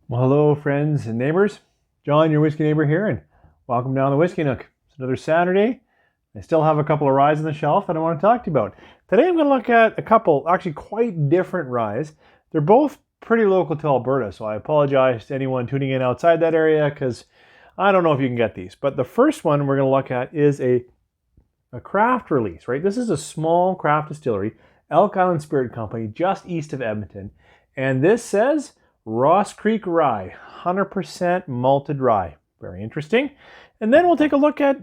Well, hello, friends and neighbors. John, your whiskey neighbor here, and welcome down the Whiskey Nook. It's another Saturday. I still have a couple of ryes on the shelf that I want to talk to you about. Today I'm going to look at a couple, actually quite different ryes. They're both pretty local to Alberta, so I apologize to anyone tuning in outside that area because I don't know if you can get these. But the first one we're going to look at is a craft release, right? This is a small craft distillery, Elk Island Spirits Co, just east of Edmonton. And this says Ross Creek Rye, 100% malted rye. Very interesting. And then we'll take a look at,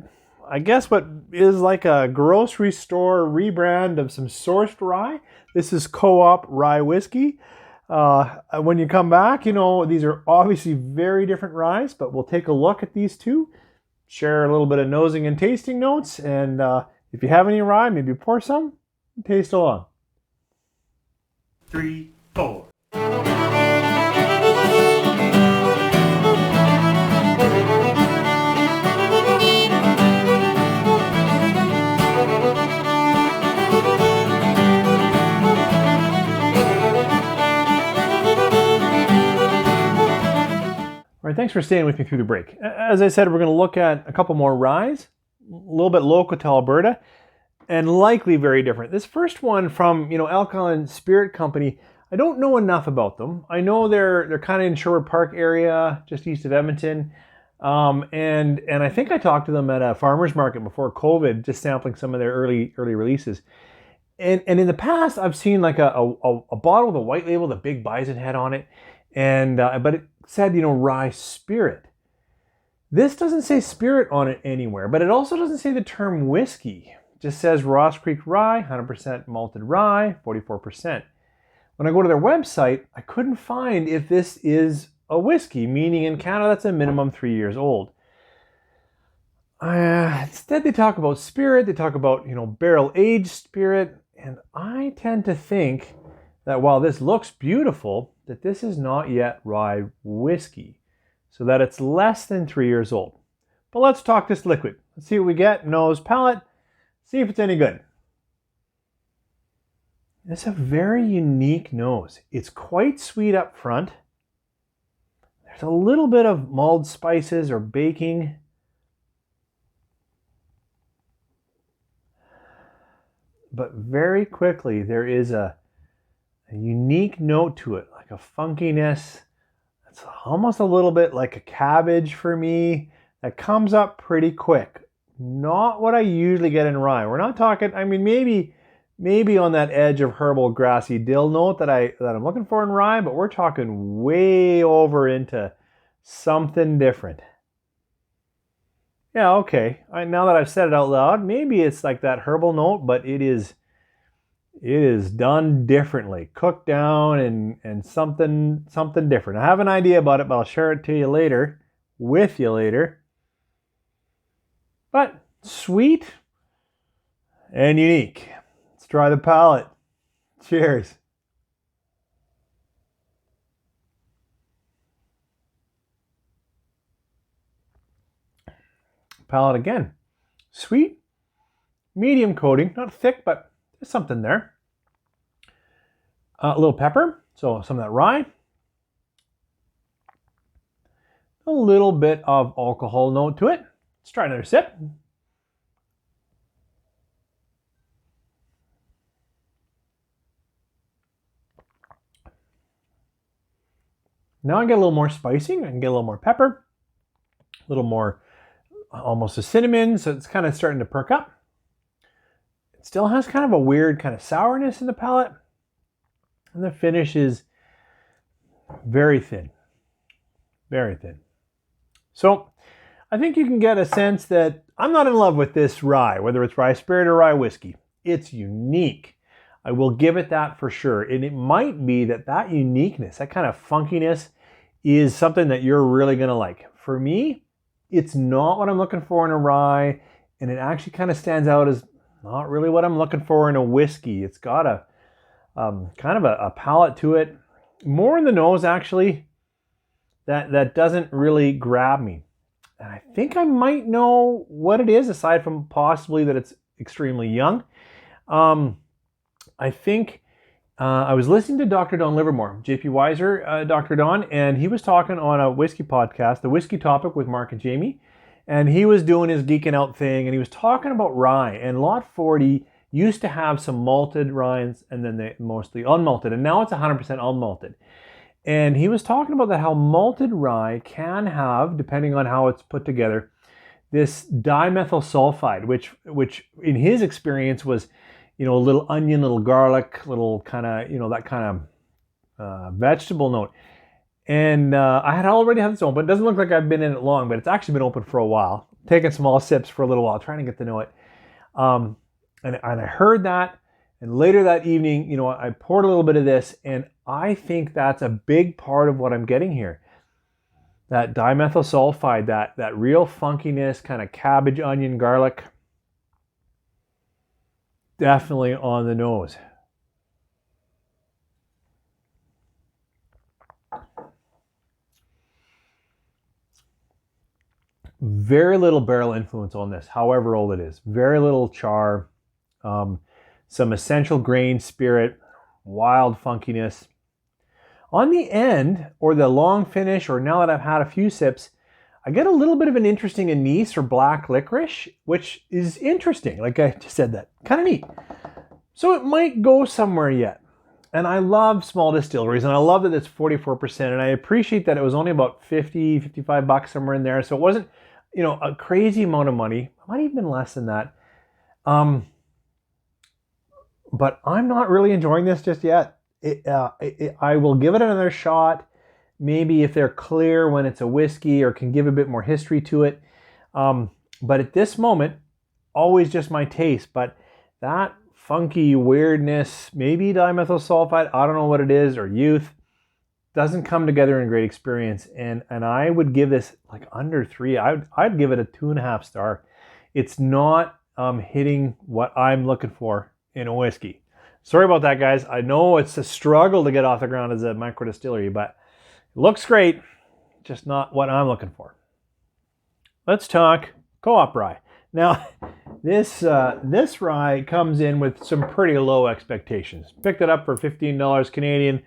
I guess, what is like a grocery store rebrand of some sourced rye. This is Co-Op Rye Whisky. When you come back, you know, these are obviously very different ryes, but we'll take a look at these two, share a little bit of nosing and tasting notes, and if you have any rye, maybe pour some, and taste along. 3, 4. All right, thanks for staying with me through the break. As I said, we're going to look at a couple more ryes, a little bit local to Alberta, and likely very different. This first one from, Elk Island Spirit Company, I don't know enough about them. I know they're kind of in Sherwood Park area, just east of Edmonton, and I think I talked to them at a farmer's market before COVID, just sampling some of their early releases. And in the past, I've seen like a bottle with a white label, the big bison head on it, and but it said, rye spirit. This doesn't say spirit on it anywhere, but it also doesn't say the term whiskey. It just says Ross Creek Rye, 100% malted rye, 44%. When I go to their website, I couldn't find if this is a whiskey, meaning in Canada that's a minimum 3 years old. Instead, they talk about spirit, they talk about, barrel-aged spirit, and I tend to think that while this looks beautiful, that this is not yet rye whiskey, so that it's less than 3 years old. But let's talk this liquid. Let's see what we get. Nose, palate, see if it's any good. It's a very unique nose. It's quite sweet up front. There's a little bit of mulled spices or baking. But very quickly, there is a unique note to it, like a funkiness. It's almost a little bit like a cabbage for me that comes up pretty quick. Not what I usually get in rye. We're not talking, maybe on that edge of herbal grassy dill note that I'm looking for in rye, but we're talking way over into something different. Yeah, okay. Now that I've said it out loud, maybe it's like that herbal note, but it is done differently, cooked down and something different. I have an idea about it, but I'll share it with you later. But sweet and unique. Let's try the palate. Cheers. Palate again. Sweet, medium coating, not thick, but there's something there. A little pepper, so some of that rye. A little bit of alcohol note to it. Let's try another sip. Now I get a little more spicing. I can get a little more pepper, a little more almost a cinnamon, so it's kind of starting to perk up. It still has kind of a weird kind of sourness in the palate. And the finish is very thin. Very thin. So I think you can get a sense that I'm not in love with this rye, whether it's rye spirit or rye whiskey. It's unique. I will give it that for sure. And it might be that uniqueness, that kind of funkiness, is something that you're really going to like. For me, it's not what I'm looking for in a rye, and it actually kind of stands out as not really what I'm looking for in a whiskey. It's got a kind of a palate to it, more in the nose actually, that doesn't really grab me. And I think I might know what it is, aside from possibly that it's extremely young. I think I was listening to Dr. Don Livermore, JP Weiser, Dr. Don, and he was talking on a whiskey podcast, the Whiskey Topic with Mark and Jamie, and he was doing his geeking out thing, and he was talking about rye, and Lot 40 used to have some malted rinds, and then they mostly unmalted, and now it's 100% unmalted. And he was talking about that how malted rye can have, depending on how it's put together, this dimethyl sulfide, which in his experience was, a little onion, little garlic, little kind of, that kind of vegetable note. And I had already had this open. It doesn't look like I've been in it long, but it's actually been open for a while. Taking small sips for a little while, trying to get to know it. And I heard that, and later that evening, I poured a little bit of this, and I think that's a big part of what I'm getting here. That dimethyl sulfide, that real funkiness, kind of cabbage, onion, garlic, definitely on the nose. Very little barrel influence on this, however old it is. Very little char, some essential grain spirit, wild funkiness. On the end, or the long finish, or now that I've had a few sips, I get a little bit of an interesting anise or black licorice, which is interesting. Like I just said, that kind of neat. So it might go somewhere yet. And I love small distilleries, and I love that it's 44%, and I appreciate that it was only about 50, 55 bucks, somewhere in there. So it wasn't, a crazy amount of money. It might even been less than that. But I'm not really enjoying this just yet. I will give it another shot. Maybe if they're clear when it's a whiskey or can give a bit more history to it. But at this moment, always just my taste. But that funky weirdness, maybe dimethyl sulfide, I don't know what it is, or youth, doesn't come together in a great experience. And I would give this like under 3. I'd give it a 2.5 star. It's not hitting what I'm looking for in a whiskey. Sorry about that, guys. I know it's a struggle to get off the ground as a micro distillery, but it looks great, just not what I'm looking for. Let's talk Co-Op Rye. Now, this rye comes in with some pretty low expectations. Picked it up for $15 Canadian.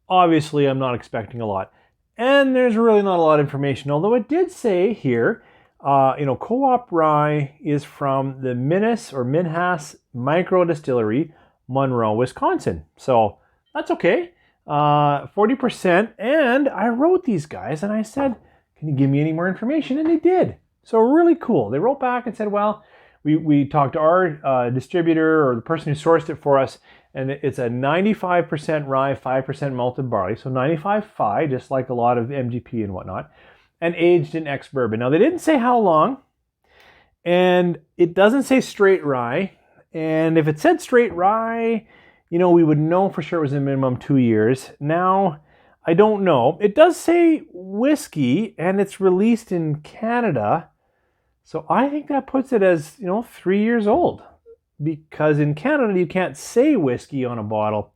Obviously, I'm not expecting a lot. And there's really not a lot of information, although it did say here, Co-Op Rye is from the Minhas micro distillery, Monroe, Wisconsin. So that's okay. 40%. And I wrote these guys and I said, can you give me any more information? And they did. So really cool. They wrote back and said, well, we talked to our distributor, or the person who sourced it for us, and it's a 95% rye, 5% malted barley. So 95 Phi, just like a lot of MGP and whatnot, and aged in ex-bourbon. Now, they didn't say how long, and it doesn't say straight rye. And if it said straight rye, we would know for sure it was a minimum 2 years. Now, I don't know. It does say whiskey, and it's released in Canada. So I think that puts it as, 3 years old. Because in Canada, you can't say whiskey on a bottle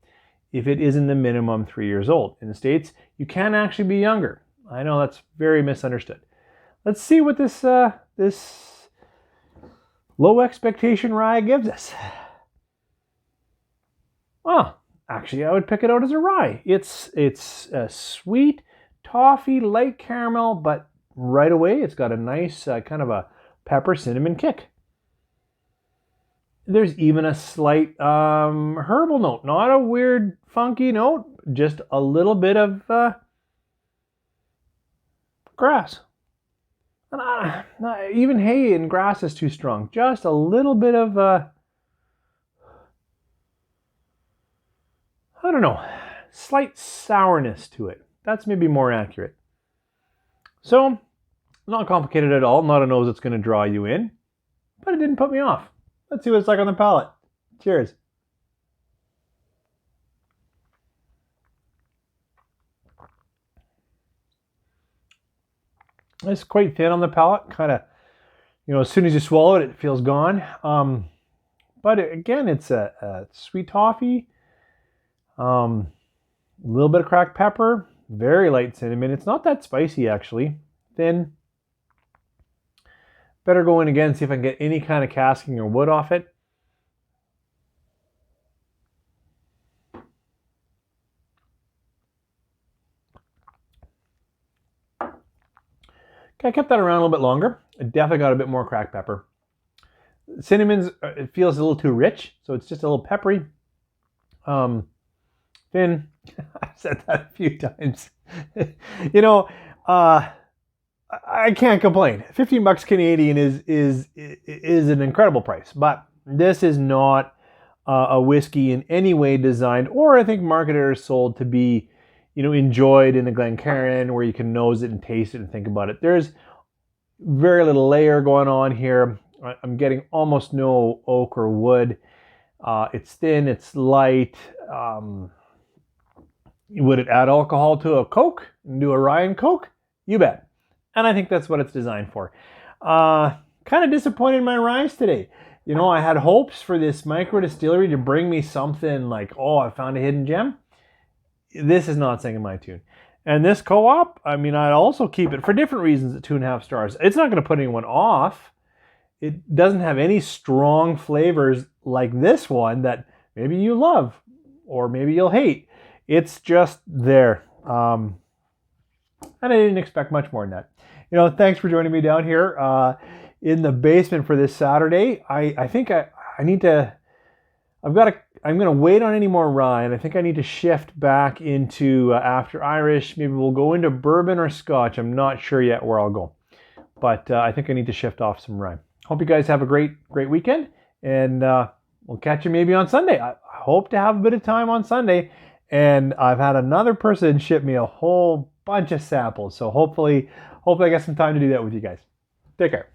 if it isn't the minimum 3 years old. In the States, you can actually be younger. I know that's very misunderstood. Let's see what this low expectation rye gives us. Oh, actually, I would pick it out as a rye. It's a sweet toffee, light caramel, but right away it's got a nice kind of a pepper cinnamon kick. There's even a slight herbal note, not a weird funky note, just a little bit of grass. And even hay and grass is too strong. Just a little bit of, I don't know, slight sourness to it. That's maybe more accurate. So, not complicated at all. Not a nose that's going to draw you in. But it didn't put me off. Let's see what it's like on the palate. Cheers. It's quite thin on the palate. Kind of, as soon as you swallow it, it feels gone. But again, it's a sweet toffee. A little bit of cracked pepper. Very light cinnamon. It's not that spicy, actually. Thin. Better go in again, see if I can get any kind of casking or wood off it. Okay, I kept that around a little bit longer. It definitely got a bit more cracked pepper. Cinnamon's, it feels a little too rich, so it's just a little peppery. Thin. I've said that a few times. You know, I can't complain. 15 bucks Canadian is an incredible price, but this is not a whiskey in any way designed, or I think marketed or sold to be, you know, enjoyed in a Glencairn where you can nose it and taste it and think about it. There's very little layer going on here. I'm getting almost no oak or wood. It's thin, it's light. Would it add alcohol to a Coke and do a Rye and Coke? You bet. And I think that's what it's designed for. Kind of disappointed in my ryes today. You know, I had hopes for this micro distillery to bring me something like, oh, I found a hidden gem. This is not singing my tune. And this co-op, I mean, I'd also keep it for different reasons at 2.5 stars. It's not going to put anyone off. It doesn't have any strong flavors like this one that maybe you love or maybe you'll hate. It's just there. And I didn't expect much more than that. You know, thanks for joining me down here in the basement for this Saturday. I think I need to, I'm going to wait on any more rye, and I think I need to shift back into after Irish. Maybe we'll go into bourbon or Scotch. I'm not sure yet where I'll go, but I think I need to shift off some rye. Hope you guys have a great weekend, and we'll catch you maybe on Sunday. I hope to have a bit of time on Sunday, and I've had another person ship me a whole bunch of samples, so hopefully I get some time to do that with you guys. Take care.